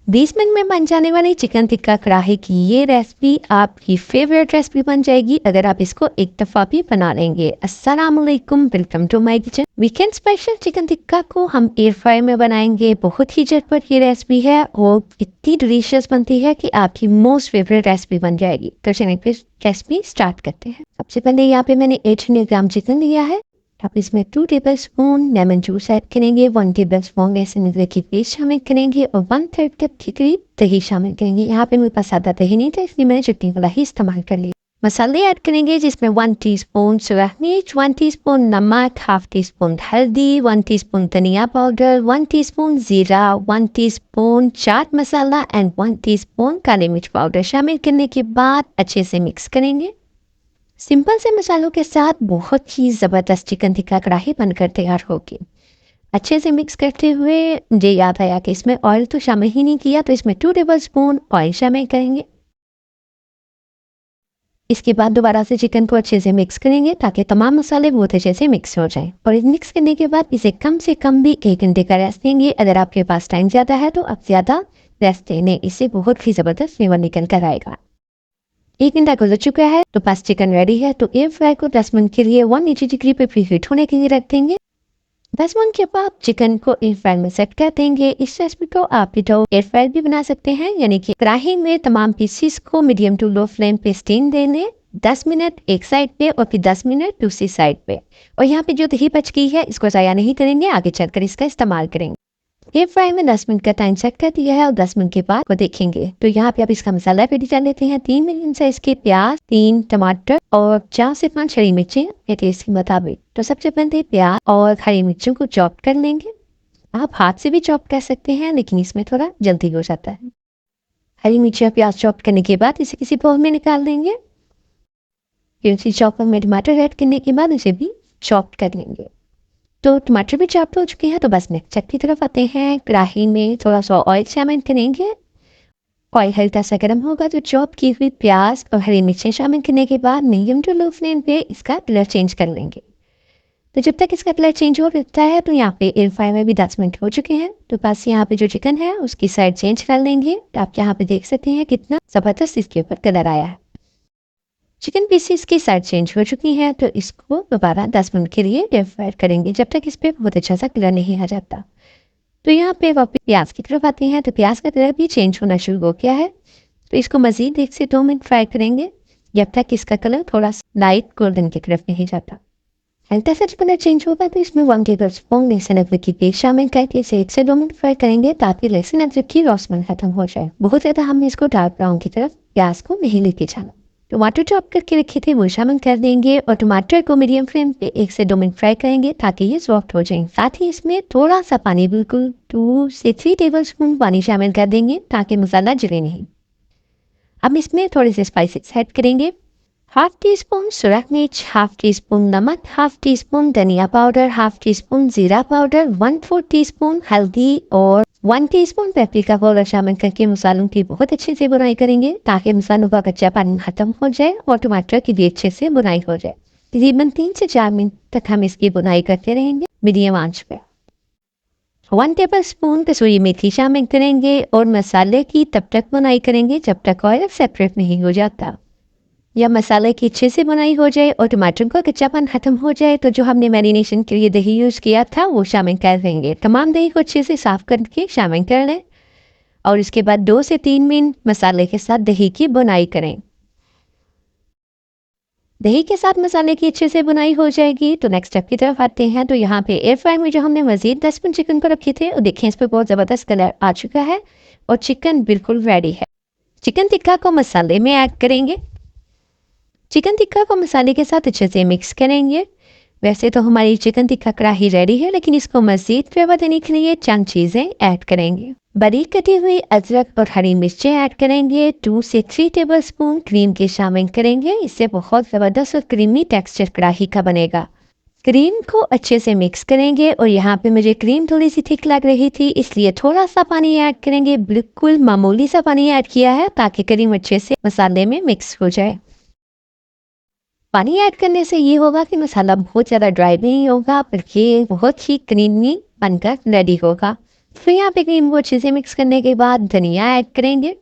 20 minute में बन जाने वाली चिकन टिक्का कढ़ाई की ये रेसिपी आपकी फेवरेट रेसिपी बन जाएगी अगर आप इसको एक दफ़ा भी बना लेंगे। अस्सलाम वालेकुम, welcome to my kitchen. Weekend special chicken tikka को हम एयर फ्राई में बनाएंगे। बहुत ही झटपट ये रेसिपी है और इतनी डिलीशियस बनती है कि आपकी मोस्ट फेवरेट रेसिपी बन जाएगी। तो चलिए फिर रेसिपी स्टार्ट करते हैं। सबसे पहले यहाँ पे मैंने 800 ग्राम चिकन लिया है। आप इसमें 2 टेबलस्पून लेमन जूस ऐड करेंगे, 1 टेबलस्पून लहसुन अदरक की पेस्ट शामिल करेंगे और 1/3 कप के करीब दही शामिल करेंगे। यहाँ पे मेरे पास सादा दही नहीं था इसलिए मैंने चटनी वाला ही इस्तेमाल कर लिया। मसाले ऐड करेंगे जिसमें 1 टीस्पून सूरज मिर्च, 1 टीस्पून नमक, हाफ टीस्पून हल्दी, 1 टीस्पून धनिया पाउडर, 1 टीस्पून जीरा, 1 teaspoon chaat masala and 1 teaspoon काली मिर्च पाउडर शामिल करने के बाद अच्छे से मिक्स करेंगे। सिंपल से मसालों के साथ बहुत ही ज़बरदस्त चिकन टिक्का कढ़ाई बनकर तैयार होगी। अच्छे से मिक्स करते हुए मुझे याद आया कि इसमें ऑयल तो शामिल ही नहीं किया, तो इसमें 2 टेबलस्पून ऑयल शामिल करेंगे। इसके बाद दोबारा से चिकन को अच्छे से मिक्स करेंगे ताकि तमाम मसाले बहुत अच्छे से मिक्स हो जाएं। और मिक्स करने के बाद इसे कम से कम भी 1 घंटे का रेस्ट देंगे। अगर आपके पास टाइम ज़्यादा है तो आप ज़्यादा रेस्ट देने, इससे बहुत ही ज़बरदस्त फ्लेवर निकल कर आएगा। 1 घंटा गुजर चुका है तो बस चिकन रेडी है। तो एयर फ्राई को 10 मिनट के लिए 180 डिग्री पे प्रीहीट होने के लिए रख देंगे। 10 मिनट के बाद चिकन को एयर फ्राई में सेट कर देंगे। इस रेसिपी को आप एयर फ्राई भी बना सकते हैं, यानी कि कढ़ाई में तमाम पीसीस को मीडियम टू लो फ्लेम पे स्टीम देने 10 मिनट एक साइड पे और फिर 10 मिनट दूसरी साइड पे। और यहाँ पे जो दही बच गई है इसको ज़ाया नहीं करेंगे, आगे चलकर इसका इस्तेमाल करेंगे। एयर फ्राई में 10 मिनट का टाइम सेट कर दिया है और 10 मिनट के बाद को देखेंगे। तो यहाँ पे आप इसका मसाला रेडी कर लेते हैं। 3 मीडियम साइज के प्याज, 3 टमाटर और 4 से 5 हरी मिर्चें या टेस्ट के मुताबिक। तो सबसे पहले प्याज और हरी मिर्चों को चॉप कर लेंगे। आप हाथ से भी चॉप कर सकते हैं लेकिन इसमें थोड़ा जल्दी हो जाता है। हरी मिर्ची और प्याज चॉप करने के बाद इसे किसी बाउल में निकाल देंगे। फिर उसी चॉपर में टमाटर ऐड करने के बाद इसे भी चॉप कर लेंगे। तो टमाटर भी चॉप हो चुके हैं तो बस नेक्स्ट स्टेप की तरफ आते हैं। कढ़ाई में थोड़ा सा ऑयल शामिल करेंगे। ऑयल हल्का सा गर्म होगा तो चॉप की हुई प्याज और हरी मिर्चें शामिल करने के बाद मीडियम टू लो फ्लेम पे इसका कलर चेंज कर लेंगे। तो जब तक इसका कलर चेंज हो रहता है तो यहाँ पे एयर फ्राई में भी 10 मिनट हो चुके हैं। तो बस यहाँ पे जो चिकन है उसकी साइड चेंज कर लेंगे। तो आप यहाँ पे देख सकते हैं कितना ज़बरदस्त इसके ऊपर कलर आया है। चिकन पीसीस की साइड चेंज हो चुकी है तो इसको दोबारा 10 मिनट के लिए एयर फ्राई करेंगे जब तक इस पर बहुत अच्छा सा कलर नहीं आ जाता। तो यहाँ पे वापस प्याज की तरफ आते हैं। तो प्याज का कलर भी चेंज होना शुरू हो गया है तो इसको मजीद 1 से 2 मिनट फ्राई करेंगे जब तक इसका कलर थोड़ा लाइट गोल्डन की तरफ नहीं जाता। हल्का सा कलर चेंज होगा तो इसमें 1 टेबलस्पून लहसुन अदरक की पेस्ट शामिल करके इसे 1 से 2 मिनट फ्राई करेंगे ताकि लहसुन अदरक की रौसमन खत्म हो जाए। बहुत ज़्यादा हमने इसको डार्क ब्राउन की तरफ प्याज को नहीं लेके जाना। टमाटर चॉप करके रखे थे वो शामिल कर देंगे और टमाटर को मीडियम फ्लेम पे 1 से 2 मिनट फ्राई करेंगे ताकि ये सॉफ्ट हो जाए। साथ ही इसमें थोड़ा सा पानी, बिल्कुल 2 से 3 टेबलस्पून पानी शामिल कर देंगे ताकि मसाला जले नहीं। अब इसमें थोड़े से स्पाइसेस ऐड करेंगे। हाफ टी स्पून सूरज मिर्च, हाफ टी स्पून नमक, हाफ टी स्पून धनिया पाउडर, हाफ टी स्पून जीरा पाउडर, 1/4 टीस्पून हल्दी और 1 टीस्पून पेपरिका पाउडर शामिल करके मसालों की बहुत अच्छे से बुनाई करेंगे ताकि मसालों का कच्चा पानी खत्म हो जाए और टमाटर की भी अच्छे से बुनाई हो जाए। तकरीबन 3 से 4 मिनट तक हम इसकी बुनाई करते रहेंगे मीडियम आंच पे। 1 टेबलस्पून कसूरी मेथी शामिल करेंगे और मसाले की तब तक बुनाई करेंगे जब तक ऑयल सेपरेट नहीं हो जाता। या मसाले की अच्छे से बुनाई हो जाए और टमाटर का कच्चापन खत्म हो जाए तो जो हमने मैरिनेशन के लिए दही यूज़ किया था वो शामिल कर देंगे। तमाम दही को अच्छे से साफ करके शामिल कर लें और इसके बाद 2 से 3 मिनट मसाले के साथ दही की बुनाई करें। दही के साथ मसाले की अच्छे से बुनाई हो जाएगी तो नेक्स्ट स्टेप की तरफ आते हैं। तो यहाँ पे एयर फ्राई में जो हमने मजीद 10 मिनट चिकन को रखे थे और देखें इस पर बहुत ज़बरदस्त कलर आ चुका है और चिकन बिल्कुल रेडी है। चिकन टिक्का को मसाले में ऐड करेंगे। चिकन टिक्का को मसाले के साथ अच्छे से मिक्स करेंगे। वैसे तो हमारी चिकन टिक्का कढ़ाई रेडी है लेकिन इसको मज़ीद फ्लेवर देने के लिए चंद चीज़ें ऐड करेंगे। बारीक कटी हुई अदरक और हरी मिर्चें ऐड करेंगे। 2 से 3 टेबलस्पून क्रीम के शामिल करेंगे। इससे बहुत ज़बरदस्त और क्रीमी टेक्सचर कढ़ाई का बनेगा। क्रीम को अच्छे से मिक्स करेंगे और यहाँ पे मुझे क्रीम थोड़ी सी थिक लग रही थी इसलिए थोड़ा सा पानी ऐड करेंगे। बिल्कुल मामूली सा पानी ऐड किया है ताकि क्रीम अच्छे से मसाले में मिक्स हो जाए। पानी ऐड करने से ये होगा कि मसाला बहुत ज़्यादा ड्राई भी नहीं होगा बल्कि बहुत ही क्रीमी बनकर रेडी होगा। फिर यहाँ पे क्रीम को अच्छे से मिक्स करने के बाद धनिया ऐड करेंगे।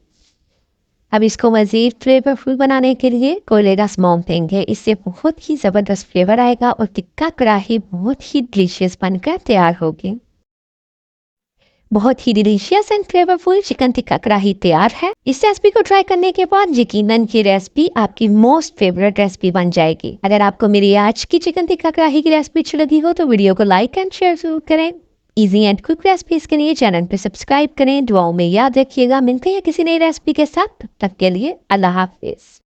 अब इसको मज़ीद फ्लेवरफुल बनाने के लिए कोयले का स्मोक देंगे। इससे बहुत ही ज़बरदस्त फ्लेवर आएगा और टिक्का कढ़ाई बहुत ही डिलीशियस बनकर तैयार होगी। बहुत ही delicious and flavourful chicken tikka kadhai तैयार है। इस रेसिपी को ट्राई करने के बाद यकीनन की रेसिपी आपकी मोस्ट फेवरेट रेसिपी बन जाएगी। अगर आपको मेरी आज की चिकन टिक्का कढ़ाई की रेसिपी अच्छी लगी हो तो वीडियो को लाइक एंड शेयर जरूर करें। इजी एंड क्विक रेसिपीज के लिए चैनल पर सब्सक्राइब करें। दुआओं में याद रखिएगा। मिलते हैं किसी नई रेसिपी के साथ, तब तक के लिए अल्लाह हाफिज।